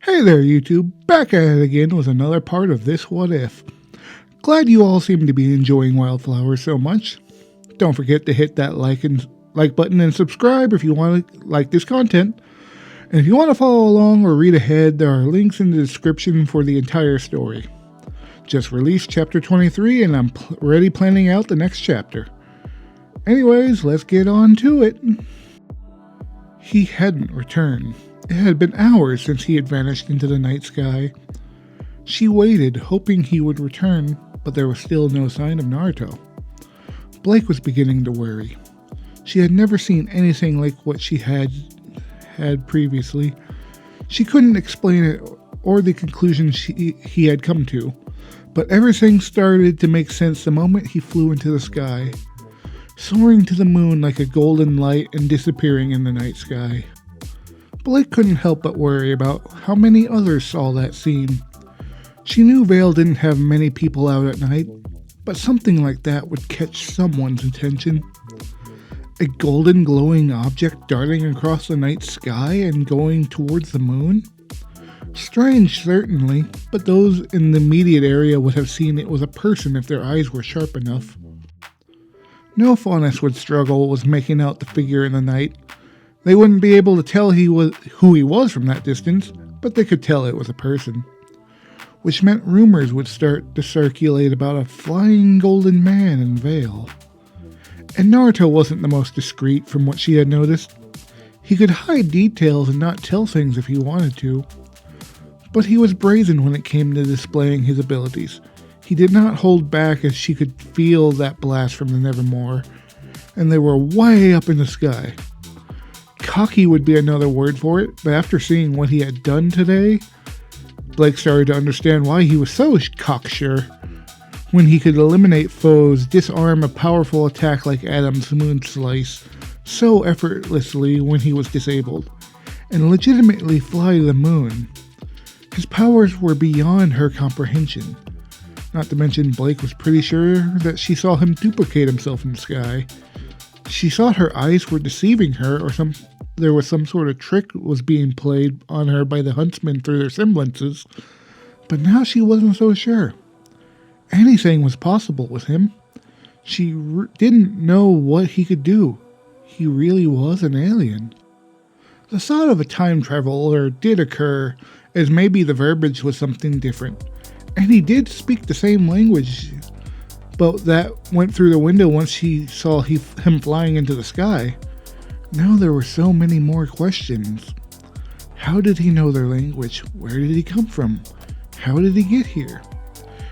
Hey there, YouTube. Back at it again with another part of this What If. Glad you all seem to be enjoying WildFlowers so much. Don't forget to hit that like button and subscribe if you want to like this content. And if you want to follow along or read ahead, there are links in the description for the entire story. Just released chapter 23 and I'm already planning out the next chapter. Anyways, let's get on to it. He hadn't returned. It had been hours since he had vanished into the night sky. She waited, hoping he would return, but there was still no sign of Naruto. Blake was beginning to worry. She had never seen anything like what she had previously. She couldn't explain it or the conclusion he had come to, but everything started to make sense the moment he flew into the sky, soaring to the moon like a golden light and disappearing in the night sky. Blake couldn't help but worry about how many others saw that scene. She knew Vale didn't have many people out at night, but something like that would catch someone's attention. A golden glowing object darting across the night sky and going towards the moon? Strange, certainly, but those in the immediate area would have seen it was a person if their eyes were sharp enough. No Faunus would struggle with making out the figure in the night. They wouldn't be able to tell who he was from that distance, but they could tell it was a person. Which meant rumors would start to circulate about a flying golden man in Vale. And Naruto wasn't the most discreet from what she had noticed. He could hide details and not tell things if he wanted to. But he was brazen when it came to displaying his abilities. He did not hold back as she could feel that blast from the Nevermore, and they were way up in the sky. Cocky would be another word for it, but after seeing what he had done today, Blake started to understand why he was so cocksure. When he could eliminate foes, disarm a powerful attack like Adam's Moon Slice so effortlessly when he was disabled, and legitimately fly to the moon. His powers were beyond her comprehension. Not to mention Blake was pretty sure that she saw him duplicate himself in the sky. She thought her eyes were deceiving her, or there was some sort of trick was being played on her by the huntsmen through their semblances, but now she wasn't so sure. Anything was possible with him. She didn't know what he could do. He really was an alien. The thought of a time traveler did occur, as maybe the verbiage was something different, and he did speak the same language, but that went through the window once she saw him flying into the sky. Now there were so many more questions. How did he know their language? Where did he come from? How did he get here?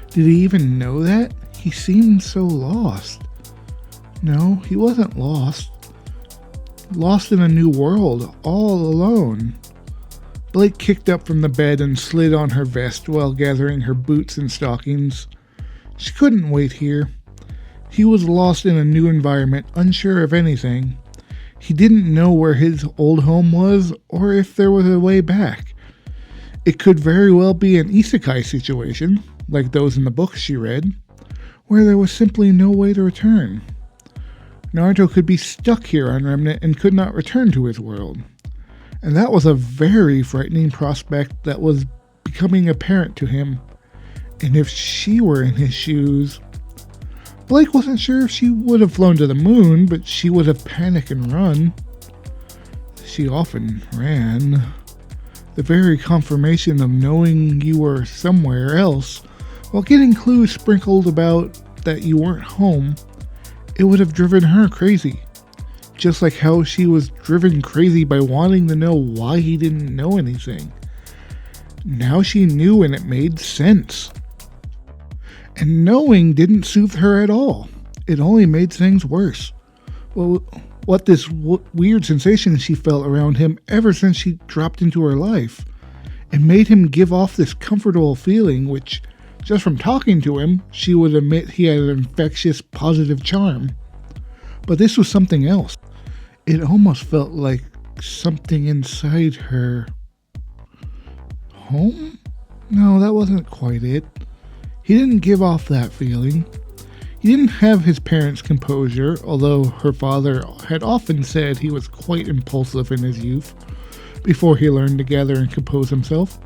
Did he even know that? He seemed so lost. No, he wasn't lost. Lost in a new world, all alone. Blake kicked up from the bed and slid on her vest while gathering her boots and stockings. She couldn't wait here. He was lost in a new environment, unsure of anything. He didn't know where his old home was, or if there was a way back. It could very well be an isekai situation, like those in the books she read, where there was simply no way to return. Naruto could be stuck here on Remnant and could not return to his world. And that was a very frightening prospect that was becoming apparent to him. And if she were in his shoes... Blake wasn't sure if she would have flown to the moon, but she would have panicked and run. She often ran. The very confirmation of knowing you were somewhere else, while getting clues sprinkled about that you weren't home, it would have driven her crazy. Just like how she was driven crazy by wanting to know why he didn't know anything. Now she knew and it made sense. And knowing didn't soothe her at all. It only made things worse. Well, what this weird sensation she felt around him ever since she dropped into her life. It made him give off this comfortable feeling which, just from talking to him, she would admit he had an infectious, positive charm. But this was something else. It almost felt like something inside her. Home? No, that wasn't quite it. He didn't give off that feeling. He didn't have his parents' composure, although her father had often said he was quite impulsive in his youth, before he learned to gather and compose himself.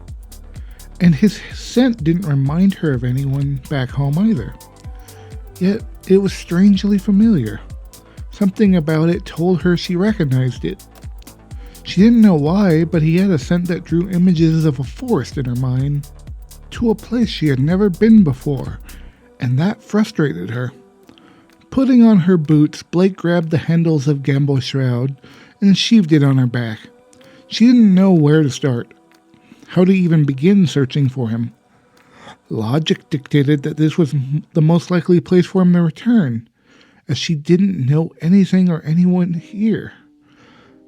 And his scent didn't remind her of anyone back home either. Yet it was strangely familiar. Something about it told her she recognized it. She didn't know why, but he had a scent that drew images of a forest in her mind to a place she had never been before, and that frustrated her. Putting on her boots, Blake grabbed the handles of Gambo's shroud and sheathed it on her back. She didn't know where to start, how to even begin searching for him. Logic dictated that this was the most likely place for him to return, as she didn't know anything or anyone here.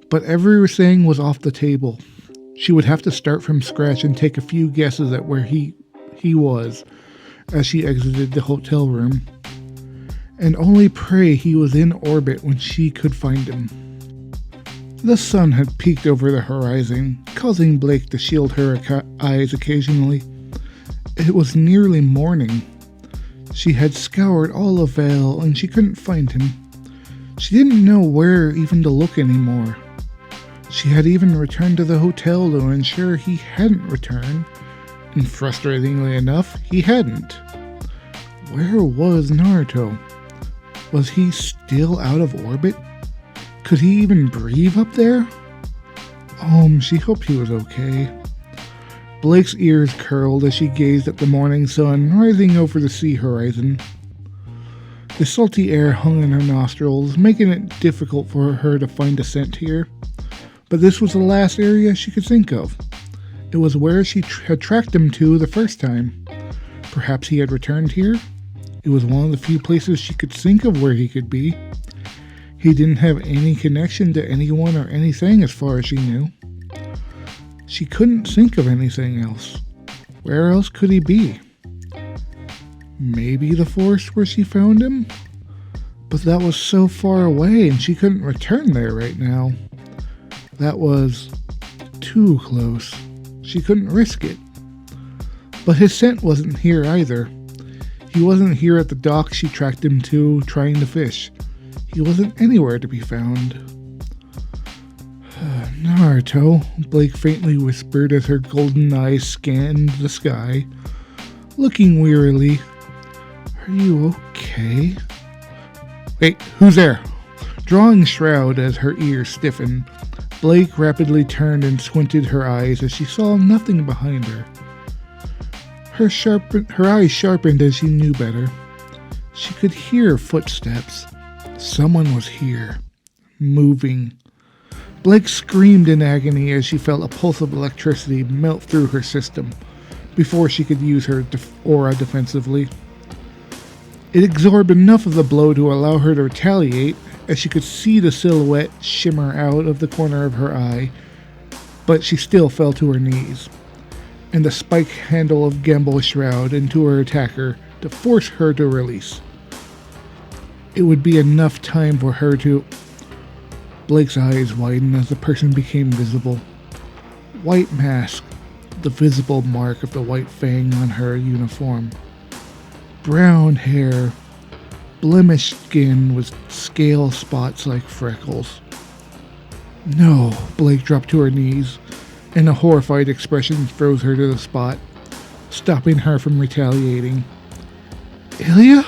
But everything was off the table. She would have to start from scratch and take a few guesses at where he was as she exited the hotel room, and only pray he was in orbit when she could find him. The sun had peeked over the horizon, causing Blake to shield her eyes occasionally. It was nearly morning. She had scoured all of Vale and she couldn't find him. She didn't know where even to look anymore. She had even returned to the hotel to ensure he hadn't returned, and frustratingly enough, he hadn't. Where was Naruto? Was he still out of orbit? Could he even breathe up there? She hoped he was okay. Blake's ears curled as she gazed at the morning sun rising over the sea horizon. The salty air hung in her nostrils, making it difficult for her to find a scent here. But this was the last area she could think of. It was where she had tracked him to the first time. Perhaps he had returned here? It was one of the few places she could think of where he could be. He didn't have any connection to anyone or anything as far as she knew. She couldn't think of anything else. Where else could he be? Maybe the forest where she found him? But that was so far away and she couldn't return there right now. That was too close. She couldn't risk it. But his scent wasn't here either. He wasn't here at the dock she tracked him to, trying to fish. He wasn't anywhere to be found. Naruto, Blake faintly whispered as her golden eyes scanned the sky, looking wearily. Are you okay? Wait, who's there? Drawing shroud as her ears stiffened, Blake rapidly turned and squinted her eyes as she saw nothing behind her. Her eyes sharpened as she knew better. She could hear footsteps. Someone was here, moving. Blake screamed in agony as she felt a pulse of electricity melt through her system before she could use her aura defensively. It absorbed enough of the blow to allow her to retaliate, as she could see the silhouette shimmer out of the corner of her eye, but she still fell to her knees, and the spike handle of Gambo's shroud into her attacker to force her to release. It would be enough time for her to... Blake's eyes widened as the person became visible. White mask, the visible mark of the white fang on her uniform. Brown hair, blemished skin with scale spots like freckles. No, Blake dropped to her knees, and a horrified expression froze her to the spot, stopping her from retaliating. Ilia?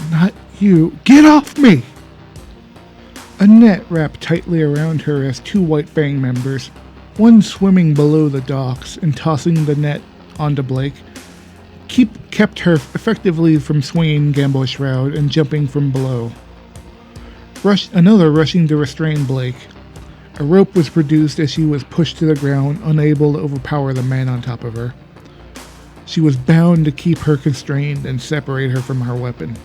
Not you. Get off me! A net wrapped tightly around her as two White Fang members, one swimming below the docks and tossing the net onto Blake, kept her effectively from swinging Gambo's shroud and jumping from below. Another rushing to restrain Blake. A rope was produced as she was pushed to the ground, unable to overpower the man on top of her. She was bound to keep her constrained and separate her from her weapon.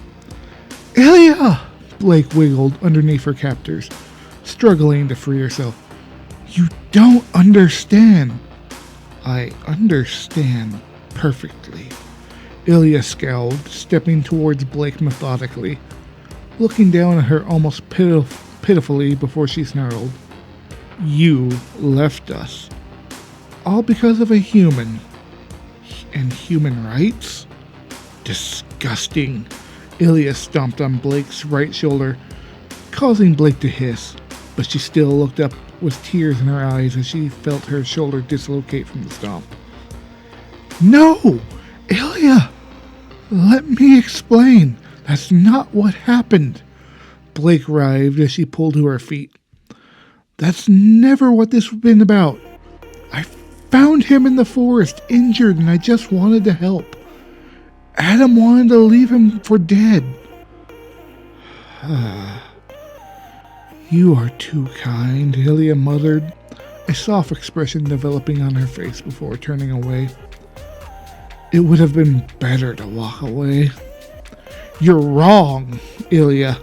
Ilia! Blake wiggled underneath her captors, struggling to free herself. You don't understand. I understand perfectly. Ilia scowled, stepping towards Blake methodically, looking down at her almost pitifully before she snarled. You left us. All because of a human. And human rights? Disgusting. Ilia stomped on Blake's right shoulder, causing Blake to hiss, but she still looked up with tears in her eyes as she felt her shoulder dislocate from the stomp. No! Ilia! Let me explain. That's not what happened. Blake writhed as she pulled to her feet. That's never what this has been about. I found him in the forest, injured, and I just wanted to help. Adam wanted to leave him for dead. You are too kind, Ilia muttered, a soft expression developing on her face before turning away. It would have been better to walk away. You're wrong, Ilia,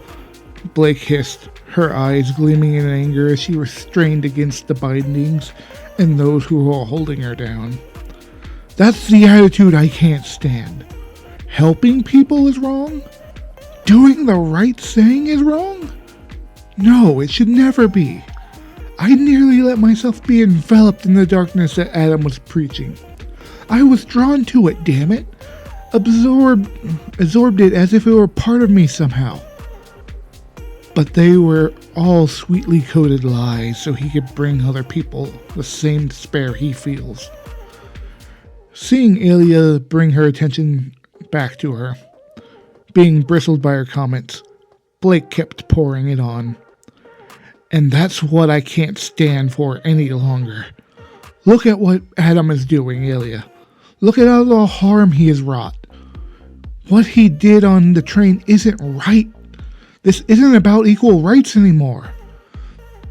Blake hissed, her eyes gleaming in anger as she restrained against the bindings and those who were holding her down. That's the attitude I can't stand. Helping people is wrong? Doing the right thing is wrong? No, it should never be. I nearly let myself be enveloped in the darkness that Adam was preaching. I was drawn to it, damn it. Absorbed it as if it were part of me somehow. But they were all sweetly coded lies so he could bring other people the same despair he feels. Seeing Ilia bring her attention back to her, being bristled by her comments, Blake kept pouring it on. And that's what I can't stand for any longer. Look at what Adam is doing, Ilia. Look at all the harm he has wrought. What he did on the train isn't right. This isn't about equal rights anymore.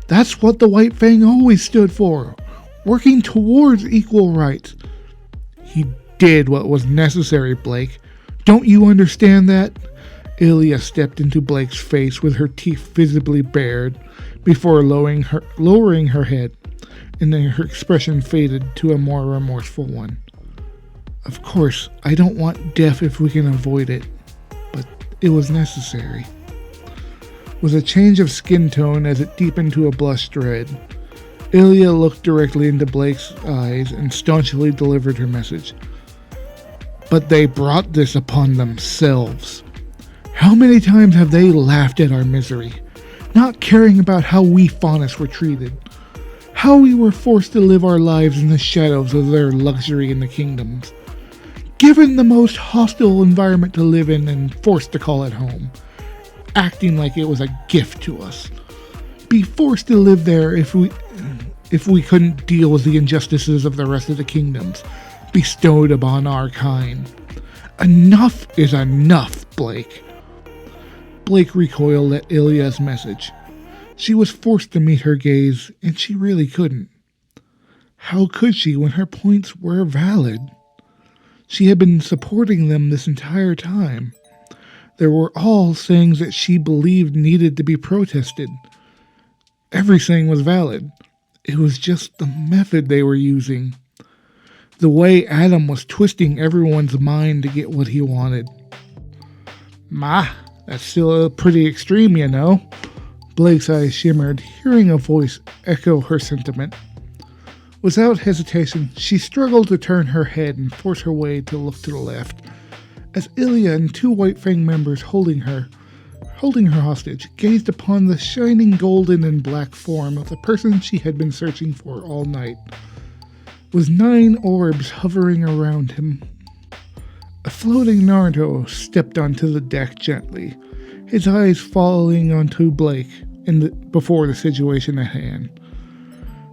That's what the White Fang always stood for, working towards equal rights. He did what was necessary, Blake. Don't you understand that? Ilia stepped into Blake's face with her teeth visibly bared before lowering her head, and then her expression faded to a more remorseful one. Of course, I don't want death if we can avoid it, but it was necessary. With a change of skin tone as it deepened to a blush red, Ilia looked directly into Blake's eyes and staunchly delivered her message. But they brought this upon themselves. How many times have they laughed at our misery, not caring about how we faunus were treated, how we were forced to live our lives in the shadows of their luxury in the kingdoms, given the most hostile environment to live in and forced to call it home, acting like it was a gift to us, be forced to live there if we couldn't deal with the injustices of the rest of the kingdoms bestowed upon our kind. Enough is enough, Blake. Blake recoiled at Ilia's message. She was forced to meet her gaze, and she really couldn't. How could she when her points were valid? She had been supporting them this entire time. There were all things that she believed needed to be protested. Everything was valid. It was just the method they were using. The way Adam was twisting everyone's mind to get what he wanted. That's still pretty extreme, you know. Blake's eyes shimmered, hearing a voice echo her sentiment. Without hesitation, she struggled to turn her head and force her way to look to the left, as Ilia and two White Fang members holding her hostage, gazed upon the shining golden and black form of the person she had been searching for all night, with 9 orbs hovering around him. A floating Naruto stepped onto the deck gently, his eyes falling onto Blake before the situation at hand.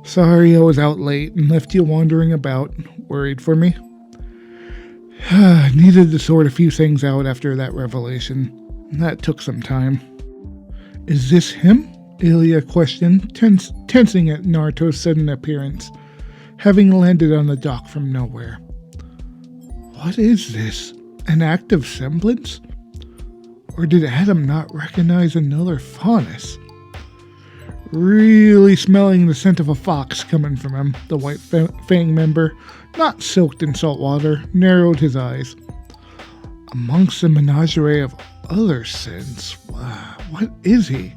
Sorry I was out late and left you wandering about, worried for me. Needed to sort a few things out after that revelation. That took some time. Is this him? Ilia questioned, tensing at Naruto's sudden appearance, having landed on the dock from nowhere. What is this? An act of semblance? Or did Adam not recognize another faunus? Really smelling the scent of a fox coming from him, the White Fang member, not soaked in salt water, narrowed his eyes. Amongst a menagerie of other scents, what is he?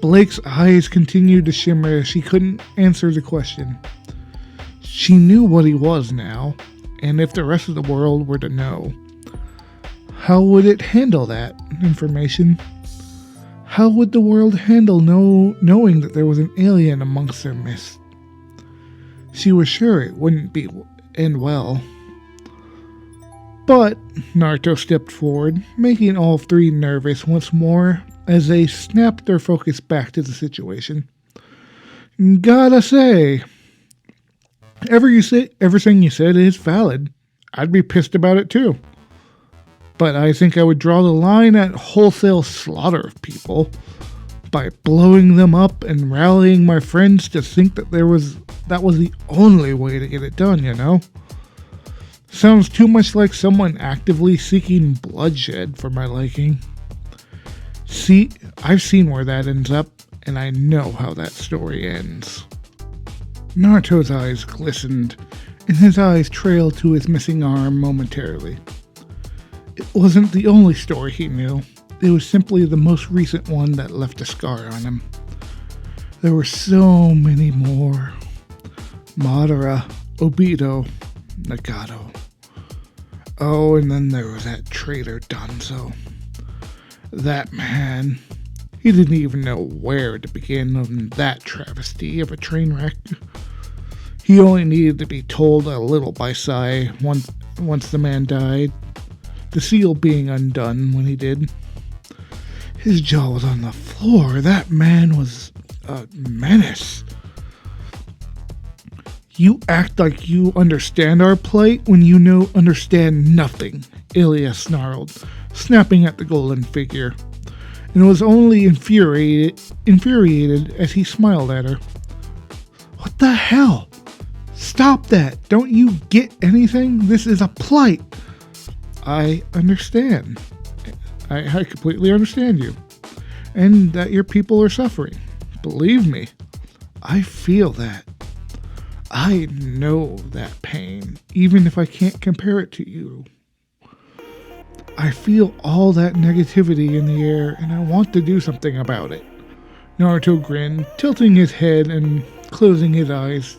Blake's eyes continued to shimmer as she couldn't answer the question. She knew what he was now, and if the rest of the world were to know, how would it handle that information? How would the world handle knowing that there was an alien amongst their midst? She was sure it wouldn't end well. But Naruto stepped forward, making all three nervous once more as they snapped their focus back to the situation. Gotta say, everything you said is valid. I'd be pissed about it too. But I think I would draw the line at wholesale slaughter of people by blowing them up and rallying my friends to think that that was the only way to get it done, you know? Sounds too much like someone actively seeking bloodshed for my liking. See, I've seen where that ends up, and I know how that story ends. Naruto's eyes glistened, and his eyes trailed to his missing arm momentarily. It wasn't the only story he knew. It was simply the most recent one that left a scar on him. There were so many more. Madara, Obito, Nagato. Oh, and then there was that traitor Danzo. That man. He didn't even know where to begin on that travesty of a train wreck. He only needed to be told a little by Sai once the man died. The seal being undone when he did. His jaw was on the floor. That man was a menace. You act like you understand our plight when you understand nothing, Ilia snarled, snapping at the golden figure, and was only infuriated as he smiled at her. What the hell? Stop that! Don't you get anything? This is a plight! I understand. I completely understand you. And that your people are suffering. Believe me, I feel that. I know that pain, even if I can't compare it to you. I feel all that negativity in the air, and I want to do something about it. Naruto grinned, tilting his head and closing his eyes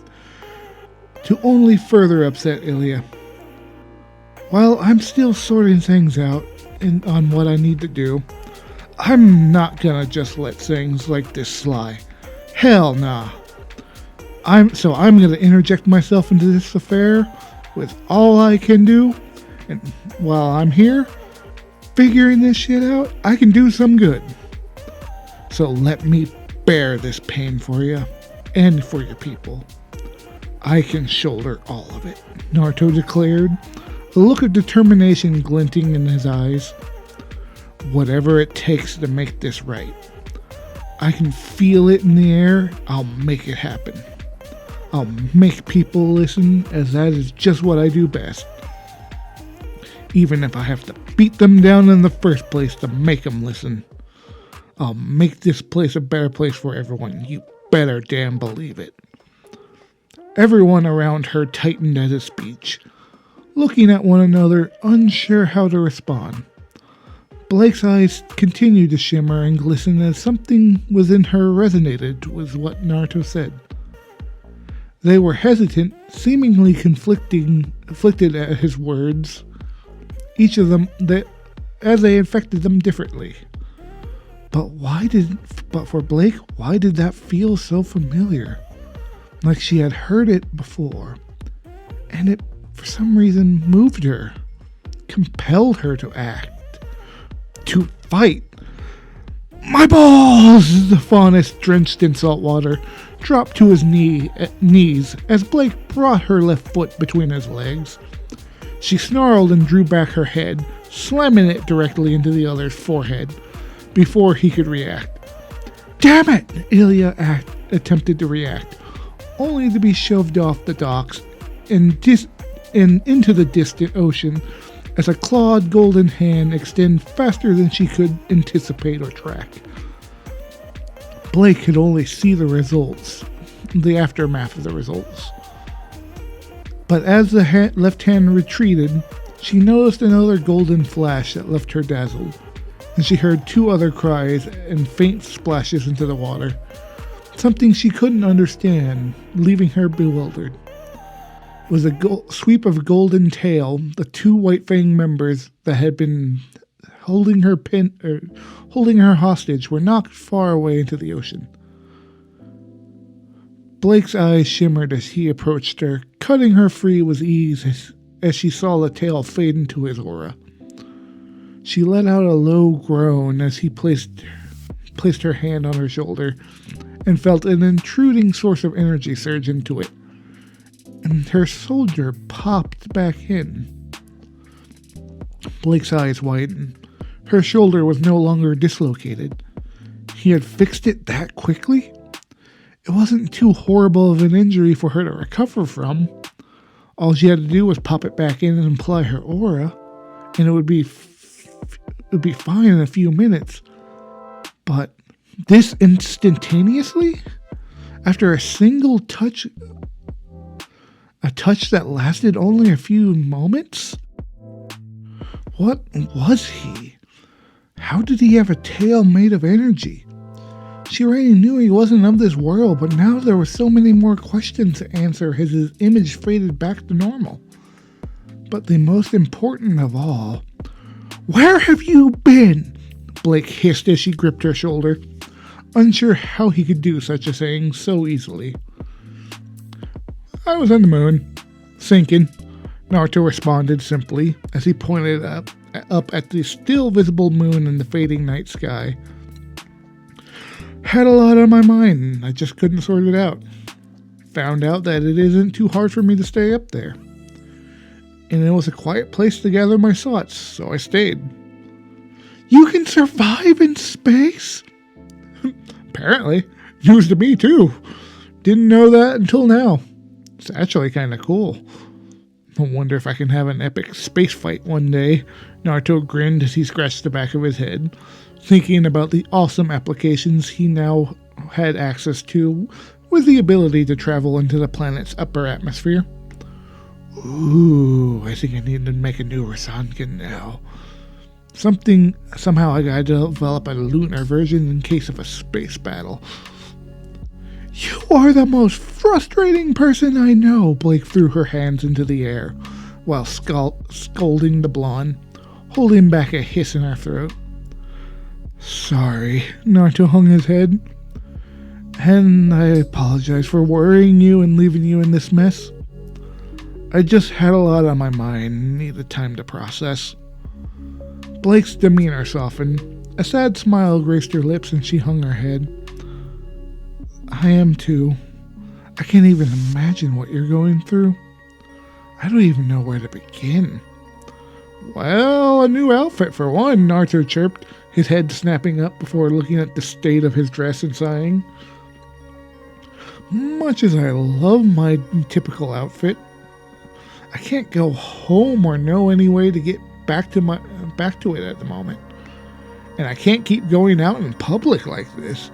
to only further upset Ilia. While I'm still sorting things out on what I need to do, I'm not gonna just let things like this slide. Hell nah. I'm gonna interject myself into this affair with all I can do, and while I'm here figuring this shit out, I can do some good. So let me bear this pain for you and for your people. I can shoulder all of it, Naruto declared, a look of determination glinting in his eyes. Whatever it takes to make this right. I can feel it in the air. I'll make it happen. I'll make people listen, as that is just what I do best. Even if I have to beat them down in the first place to make them listen. I'll make this place a better place for everyone. You better damn believe it. Everyone around her tightened at his speech, looking at one another, unsure how to respond. Blake's eyes continued to shimmer and glisten as something within her resonated with what Naruto said. They were hesitant, seemingly conflicted at his words, each of them as they affected them differently. But for Blake, why did that feel so familiar? Like she had heard it before. And it, for some reason, moved her, compelled her to act. To fight. My balls! The faunus, drenched in salt water, dropped to his knees as Blake brought her left foot between his legs. She snarled and drew back her head, slamming it directly into the other's forehead before he could react. Damn it! Ilia attempted to react, only to be shoved off the docks and into the distant ocean as a clawed golden hand extended faster than she could anticipate or track. Blake could only see the results, the aftermath of the results. But as the left hand retreated, she noticed another golden flash that left her dazzled, and she heard two other cries and faint splashes into the water, something she couldn't understand, leaving her bewildered. With a sweep of golden tail, the two White Fang members that had been holding her hostage were knocked far away into the ocean. Blake's eyes shimmered as he approached her, cutting her free with ease as she saw the tail fade into his aura. She let out a low groan as he placed her hand on her shoulder and felt an intruding source of energy surge into it. And her soldier popped back in. Blake's eyes widened. Her shoulder was no longer dislocated. He had fixed it that quickly? It wasn't too horrible of an injury for her to recover from. All she had to do was pop it back in and apply her aura, and it would be fine in a few minutes. But this instantaneously? After a single touch? A touch that lasted only a few moments? What was he? How did he have a tail made of energy? She already knew he wasn't of this world, but now there were so many more questions to answer as his image faded back to normal. But the most important of all, where have you been? Blake hissed as she gripped her shoulder, unsure how he could do such a thing so easily. I was on the moon, sinking, Naruto responded simply as he pointed up at the still visible moon in the fading night sky. Had a lot on my mind, and I just couldn't sort it out. Found out that it isn't too hard for me to stay up there. And it was a quiet place to gather my thoughts, so I stayed. You can survive in space? Apparently. News to me, too. Didn't know that until now. It's actually kind of cool. I wonder if I can have an epic space fight one day. Naruto grinned as he scratched the back of his head, thinking about the awesome applications he now had access to with the ability to travel into the planet's upper atmosphere. Ooh, I think I need to make a new Rasengan now. Somehow I gotta develop a lunar version in case of a space battle. You are the most frustrating person I know, Blake threw her hands into the air, while scolding the blonde, holding back a hiss in her throat. Sorry, Naruto hung his head. And I apologize for worrying you and leaving you in this mess. I just had a lot on my mind and needed time to process. Blake's demeanor softened. A sad smile graced her lips and she hung her head. I am too. I can't even imagine what you're going through. I don't even know where to begin. Well, a new outfit for one, Naruto chirped, his head snapping up before looking at the state of his dress and sighing. Much as I love my typical outfit, I can't go home or know any way to get back to it at the moment. And I can't keep going out in public like this.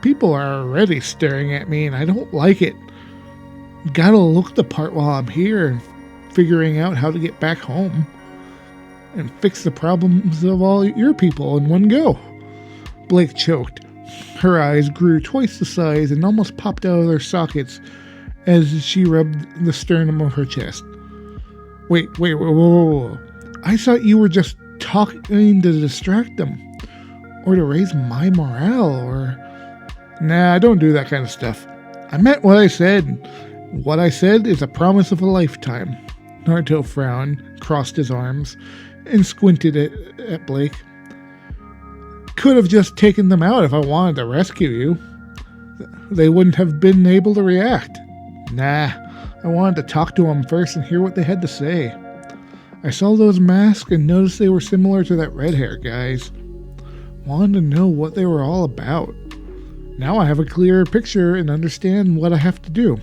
People are already staring at me and I don't like it. Gotta look the part while I'm here and figuring out how to get back home and fix the problems of all your people in one go. Blake choked. Her eyes grew twice the size and almost popped out of their sockets as she rubbed the sternum of her chest. Wait, whoa. I thought you were just talking to distract them, or to raise my morale, or... Nah, I don't do that kind of stuff. I meant what I said. What I said is a promise of a lifetime. Naruto frowned, crossed his arms, and squinted at Blake. Could have just taken them out if I wanted to rescue you. They wouldn't have been able to react. Nah, I wanted to talk to them first and hear what they had to say. I saw those masks and noticed they were similar to that red-hair guy's. Wanted to know what they were all about. Now I have a clearer picture and understand what I have to do.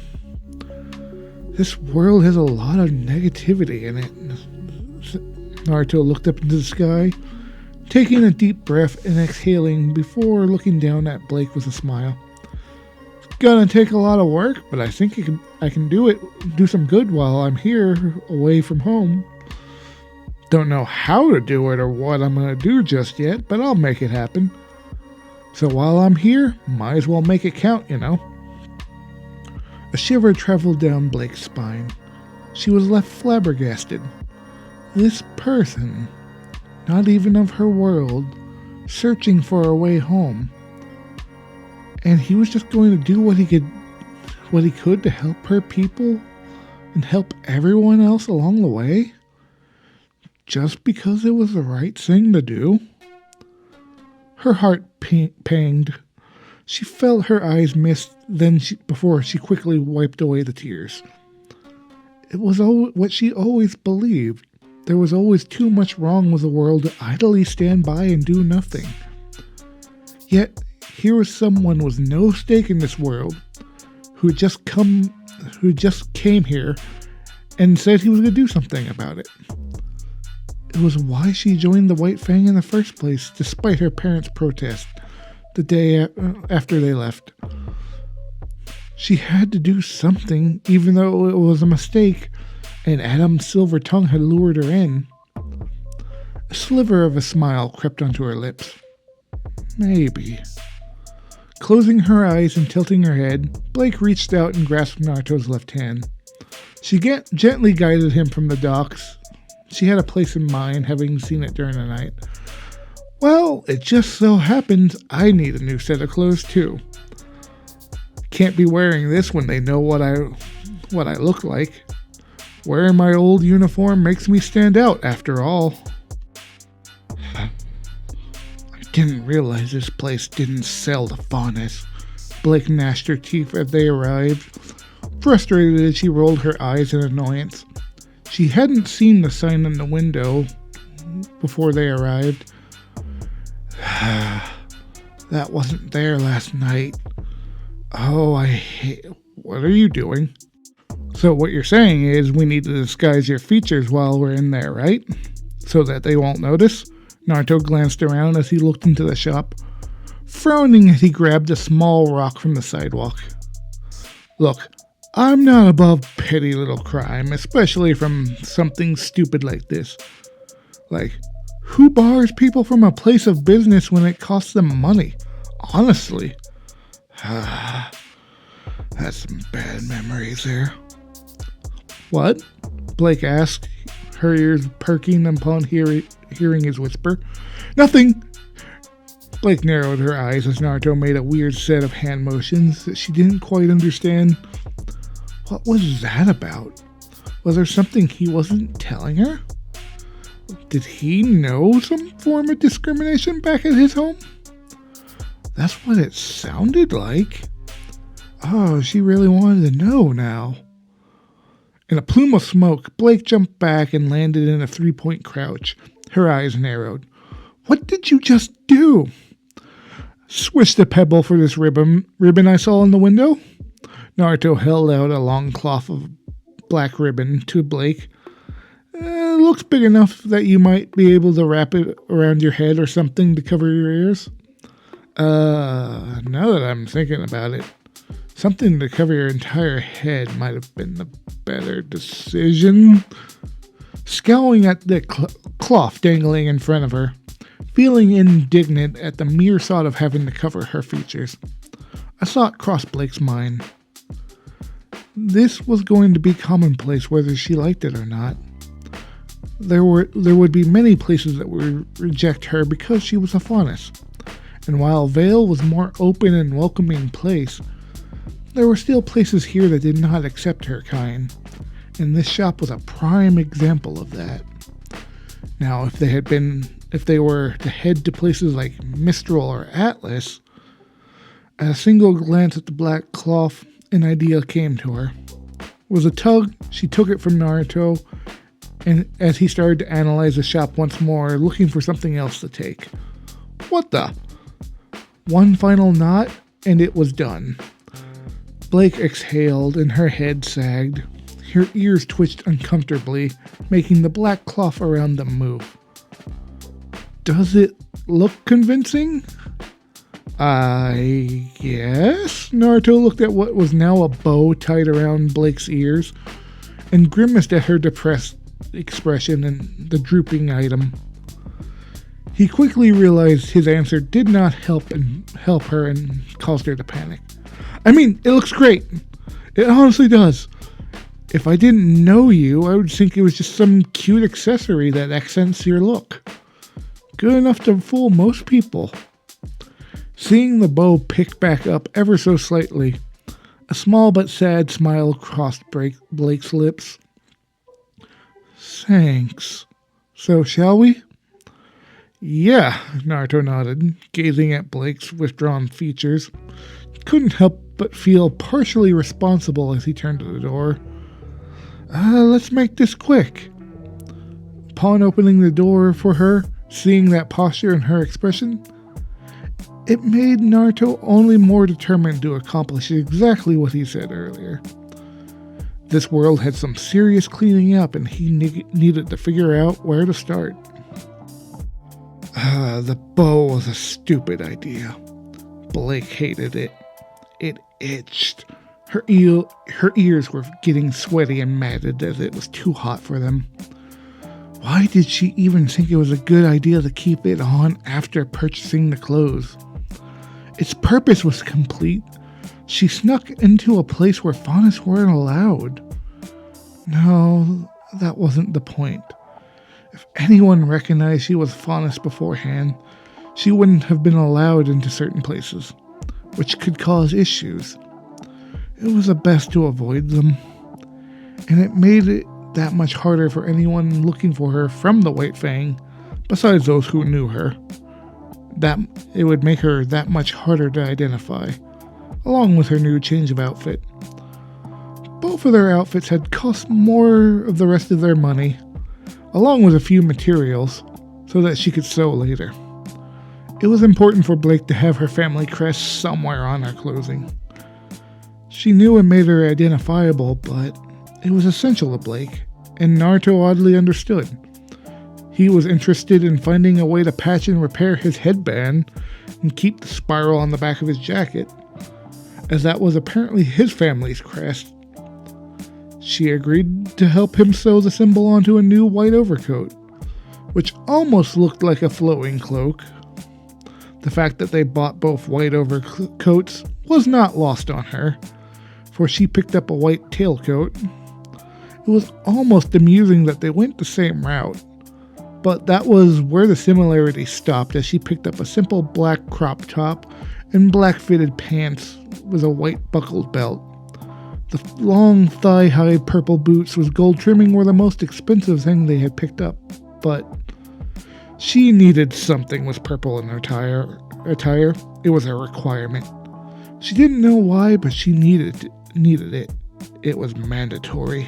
This world has a lot of negativity in it. Naruto looked up into the sky, taking a deep breath and exhaling before looking down at Blake with a smile. It's gonna take a lot of work, but I think I can do some good while I'm here, away from home. Don't know how to do it or what I'm gonna do just yet, but I'll make it happen. So while I'm here, might as well make it count, you know. A shiver traveled down Blake's spine. She was left flabbergasted. This person, not even of her world, searching for a way home. And he was just going to do what he could to help her people? and help everyone else along the way? Just because it was the right thing to do? Her heart panged. She felt her eyes mist before she quickly wiped away the tears. It was what she always believed. There was always too much wrong with the world to idly stand by and do nothing. Yet, here was someone with no stake in this world who just came here and said he was going to do something about it. It was why she joined the White Fang in the first place, despite her parents' protest the day after they left. She had to do something, even though it was a mistake, and Adam's silver tongue had lured her in. A sliver of a smile crept onto her lips. Maybe. Closing her eyes and tilting her head, Blake reached out and grasped Naruto's left hand. She gently guided him from the docks. She had a place in mind, having seen it during the night. Well, it just so happens I need a new set of clothes too. Can't be wearing this when they know what I look like. Wearing my old uniform makes me stand out, after all. I didn't realize this place didn't sell the faunas. Blake gnashed her teeth as they arrived. Frustrated, she rolled her eyes in annoyance. She hadn't seen the sign in the window before they arrived. That wasn't there last night. Oh, I hate... What are you doing? So what you're saying is we need to disguise your features while we're in there, right? So that they won't notice? Naruto glanced around as he looked into the shop. Frowning as he grabbed a small rock from the sidewalk. Look, I'm not above petty little crime, especially from something stupid like this. Like, who bars people from a place of business when it costs them money? Honestly. That's some bad memories there. What? Blake asked, her ears perking upon hearing his whisper. Nothing! Blake narrowed her eyes as Naruto made a weird set of hand motions that she didn't quite understand. What was that about? Was there something he wasn't telling her? Did he know some form of discrimination back at his home? That's what it sounded like. Oh, she really wanted to know now. In a plume of smoke, Blake jumped back and landed in a 3-point crouch. Her eyes narrowed. What did you just do? Swish the pebble for this ribbon I saw in the window? Naruto held out a long cloth of black ribbon to Blake. It looks big enough that you might be able to wrap it around your head or something to cover your ears. Now that I'm thinking about it, something to cover your entire head might have been the better decision. Scowling at the cloth dangling in front of her, feeling indignant at the mere thought of having to cover her features, a thought crossed Blake's mind. This was going to be commonplace whether she liked it or not. There would be many places that would reject her because she was a faunus, and while Vale was a more open and welcoming place, there were still places here that did not accept her kind, and this shop was a prime example of that. Now, if they were to head to places like Mistral or Atlas, at a single glance at the black cloth, an idea came to her. With a tug, she took it from Naruto, and as he started to analyze the shop once more, looking for something else to take. What the? One final knot, and it was done. Blake exhaled, and her head sagged. Her ears twitched uncomfortably, making the black cloth around them move. Does it look convincing? I guess? Naruto looked at what was now a bow tied around Blake's ears, and grimaced at her depressed expression and the drooping item. He quickly realized his answer did not help her and caused her to panic. I mean, it looks great. It honestly does. If I didn't know you, I would think it was just some cute accessory that accents your look. Good enough to fool most people. Seeing the bow pick back up ever so slightly, A small but sad smile crossed Blake's lips. Thanks. So, shall we? Yeah, Naruto nodded, gazing at Blake's withdrawn features. Couldn't help but feel partially responsible as he turned to the door. Let's make this quick. Upon opening the door for her, seeing that posture and her expression, it made Naruto only more determined to accomplish exactly what he said earlier. This world had some serious cleaning up and he needed to figure out where to start. The bow was a stupid idea. Blake hated it. It itched. Her ears were getting sweaty and matted as it was too hot for them. Why did she even think it was a good idea to keep it on after purchasing the clothes? Its purpose was complete. She snuck into a place where faunists weren't allowed. No, that wasn't the point. If anyone recognized she was faunist beforehand, she wouldn't have been allowed into certain places, which could cause issues. It was the best to avoid them, and it made it that much harder for anyone looking for her from the White Fang, besides those who knew her. That it would make her that much harder to identify, along with her new change of outfit. Both of their outfits had cost more of the rest of their money, along with a few materials, so that she could sew later. It was important for Blake to have her family crest somewhere on her clothing. She knew it made her identifiable, but it was essential to Blake, and Naruto oddly understood. He was interested in finding a way to patch and repair his headband and keep the spiral on the back of his jacket, as that was apparently his family's crest. She agreed to help him sew the symbol onto a new white overcoat, which almost looked like a flowing cloak. The fact that they bought both white overcoats was not lost on her, for she picked up a white tailcoat. It was almost amusing that they went the same route, but that was where the similarity stopped, as she picked up a simple black crop top and black fitted pants with a white buckled belt. The long thigh-high purple boots with gold trimming were the most expensive thing they had picked up, but she needed something with purple in her attire. It was a requirement. She didn't know why, but she needed it. It was mandatory.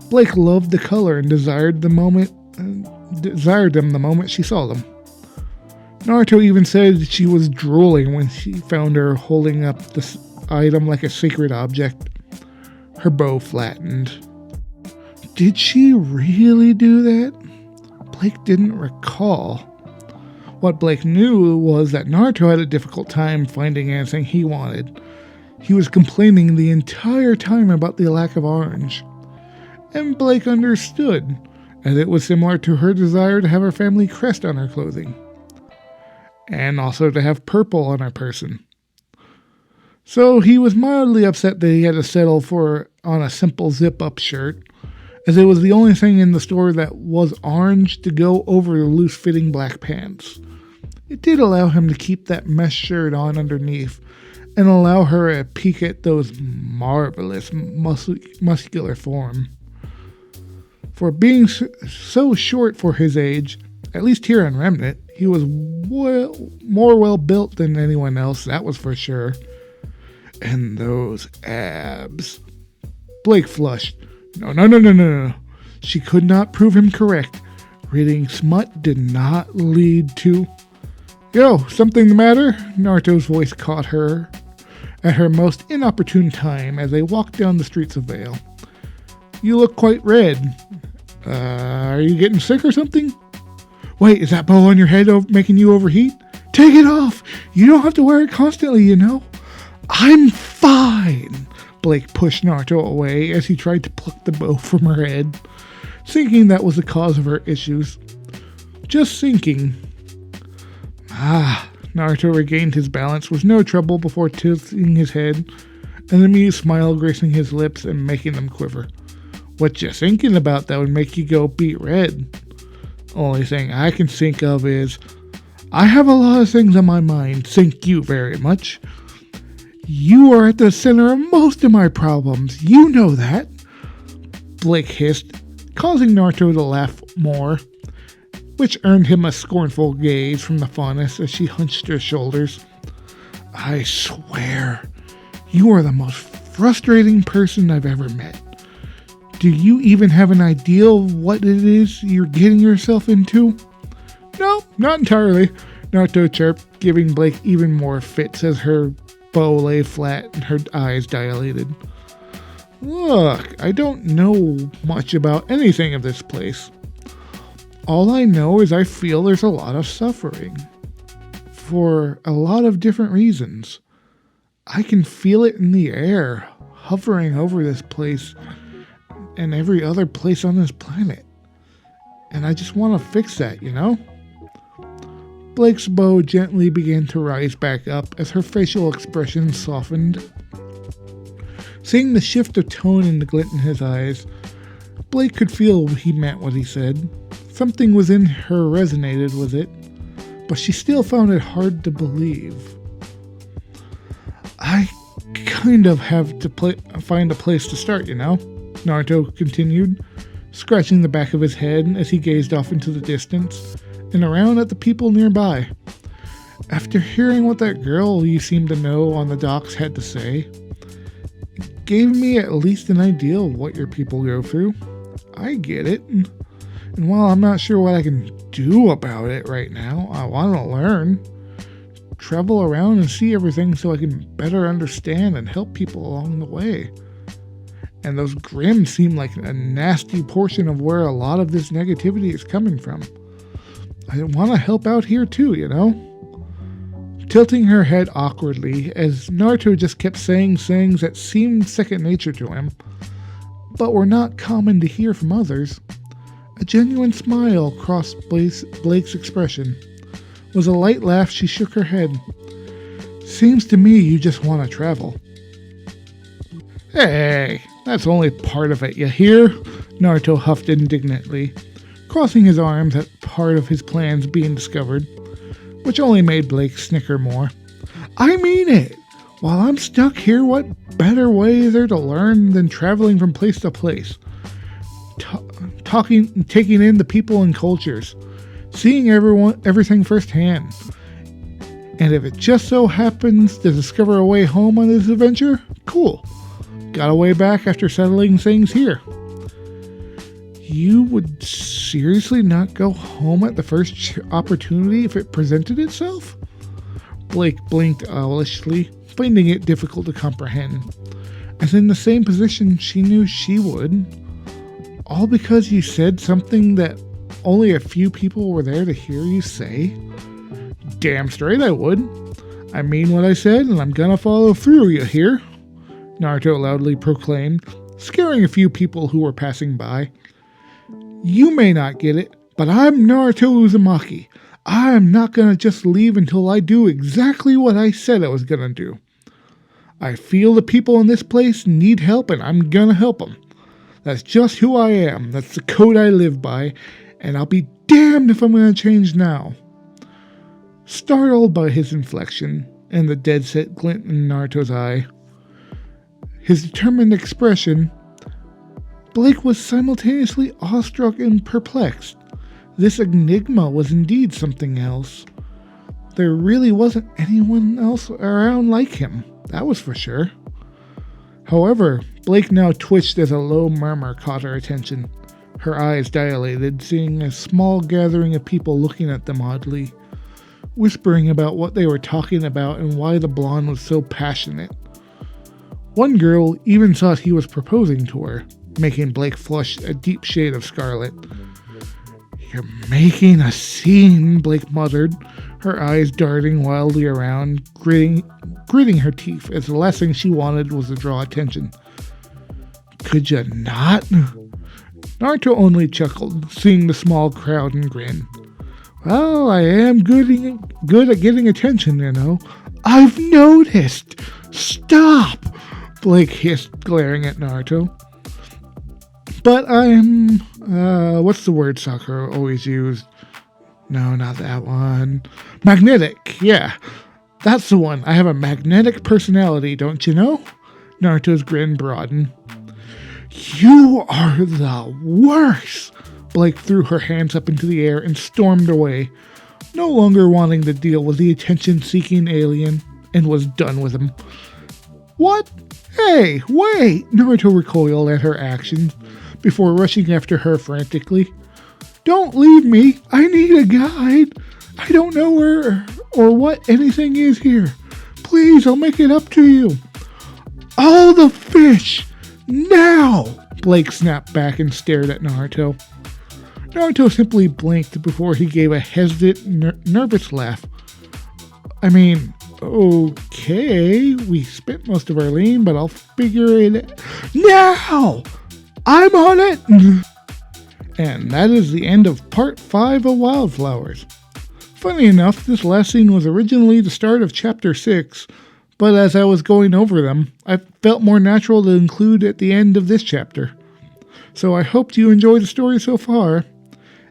Blake loved the color and desired them the moment she saw them. Naruto even said she was drooling when she found her holding up this item like a sacred object. Her bow flattened. Did she really do that? Blake didn't recall. What Blake knew was that Naruto had a difficult time finding anything he wanted. He was complaining the entire time about the lack of orange. And Blake understood, as it was similar to her desire to have her family crest on her clothing, and also to have purple on her person. So he was mildly upset that he had to settle on a simple zip-up shirt, as it was the only thing in the store that was orange to go over the loose-fitting black pants. It did allow him to keep that mesh shirt on underneath, and allow her a peek at those marvelous muscular form. For being so short for his age, at least here on Remnant, he was more well-built than anyone else, that was for sure. And those abs. Blake flushed. No. She could not prove him correct. Reading smut did not lead to... Yo, something the matter? Naruto's voice caught her at her most inopportune time as they walked down the streets of Vale. You look quite red. Are you getting sick or something? Wait, is that bow on your head making you overheat? Take it off! You don't have to wear it constantly, you know. I'm fine! Blake pushed Naruto away as he tried to pluck the bow from her head, thinking that was the cause of her issues. Just thinking. Naruto regained his balance with no trouble before tilting his head, an amused smile gracing his lips and making them quiver. What you thinking about that would make you go beet red? Only thing I can think of is, I have a lot of things on my mind, thank you very much. You are at the center of most of my problems. You know that. Blake hissed, causing Naruto to laugh more, which earned him a scornful gaze from the fauness as she hunched her shoulders. I swear, you are the most frustrating person I've ever met. Do you even have an idea of what it is you're getting yourself into? No, not entirely, Naruto chirped, giving Blake even more fits as her bow lay flat and her eyes dilated. Look, I don't know much about anything of this place. All I know is I feel there's a lot of suffering. For a lot of different reasons. I can feel it in the air, hovering over this place and every other place on this planet. And I just want to fix that, you know? Blake's bow gently began to rise back up as her facial expression softened. Seeing the shift of tone and the glint in his eyes, Blake could feel he meant what he said. Something within her resonated with it, but she still found it hard to believe. I kind of have to find a place to start, you know? Naruto continued, scratching the back of his head as he gazed off into the distance and around at the people nearby. After hearing what that girl you seem to know on the docks had to say, it gave me at least an idea of what your people go through. I get it. And while I'm not sure what I can do about it right now, I want to learn. Travel around and see everything so I can better understand and help people along the way. And those Grimm seem like a nasty portion of where a lot of this negativity is coming from. I want to help out here too, you know? Tilting her head awkwardly as Naruto just kept saying things that seemed second nature to him, but were not common to hear from others. A genuine smile crossed Blake's expression. With a light laugh, she shook her head. Seems to me you just want to travel. Hey, that's only part of it, you hear? Naruto huffed indignantly, crossing his arms at part of his plans being discovered, which only made Blake snicker more. I mean it! While I'm stuck here, what better way is there to learn than traveling from place to place? Taking in the people and cultures, seeing everything firsthand. And if it just so happens to discover a way home on this adventure, cool. Got a way back after settling things here. You would seriously not go home at the first opportunity if it presented itself? Blake blinked owlishly, finding it difficult to comprehend. As in the same position she knew she would. All because you said something that only a few people were there to hear you say? Damn straight I would. I mean what I said and I'm gonna follow through, you hear? Naruto loudly proclaimed, scaring a few people who were passing by. You may not get it, but I'm Naruto Uzumaki. I'm not gonna just leave until I do exactly what I said I was gonna do. I feel the people in this place need help and I'm gonna help them. That's just who I am. That's the code I live by, and I'll be damned if I'm gonna change now. Startled by his inflection and the dead-set glint in Naruto's eye, his determined expression, Blake was simultaneously awestruck and perplexed. This enigma was indeed something else. There really wasn't anyone else around like him, that was for sure. However, Blake now twitched as a low murmur caught her attention. Her eyes dilated, seeing a small gathering of people looking at them oddly, whispering about what they were talking about and why the blonde was so passionate. One girl even thought he was proposing to her, making Blake flush a deep shade of scarlet. You're making a scene, Blake muttered, her eyes darting wildly around, gritting her teeth as the last thing she wanted was to draw attention. Could you not? Naruto only chuckled, seeing the small crowd and grinned. Well, I am good at getting attention, you know. I've noticed! Stop! Blake hissed, glaring at Naruto. But I'm, what's the word Sakura always used? No, not that one. Magnetic, yeah. That's the one. I have a magnetic personality, don't you know? Naruto's grin broadened. You are the worst! Blake threw her hands up into the air and stormed away, no longer wanting to deal with the attention-seeking alien, and was done with him. What? Hey, wait! Naruto recoiled at her actions before rushing after her frantically. Don't leave me! I need a guide! I don't know where or what anything is here. Please, I'll make it up to you. All the fish! Now! Blake snapped back and stared at Naruto. Naruto simply blinked before he gave a hesitant, nervous laugh. I mean, okay, we spent most of our lane, but I'll figure it out. Now! I'm on it! And that is the end of part 5 of WildFlowers. Funny enough, this last scene was originally the start of chapter 6, but as I was going over them, I felt more natural to include at the end of this chapter. So I hope you enjoyed the story so far.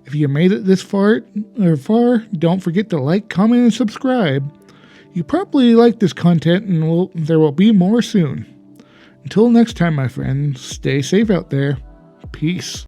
If you made it this far, don't forget to like, comment, and subscribe. You probably like this content, and there will be more soon. Until next time, my friends, stay safe out there. Peace.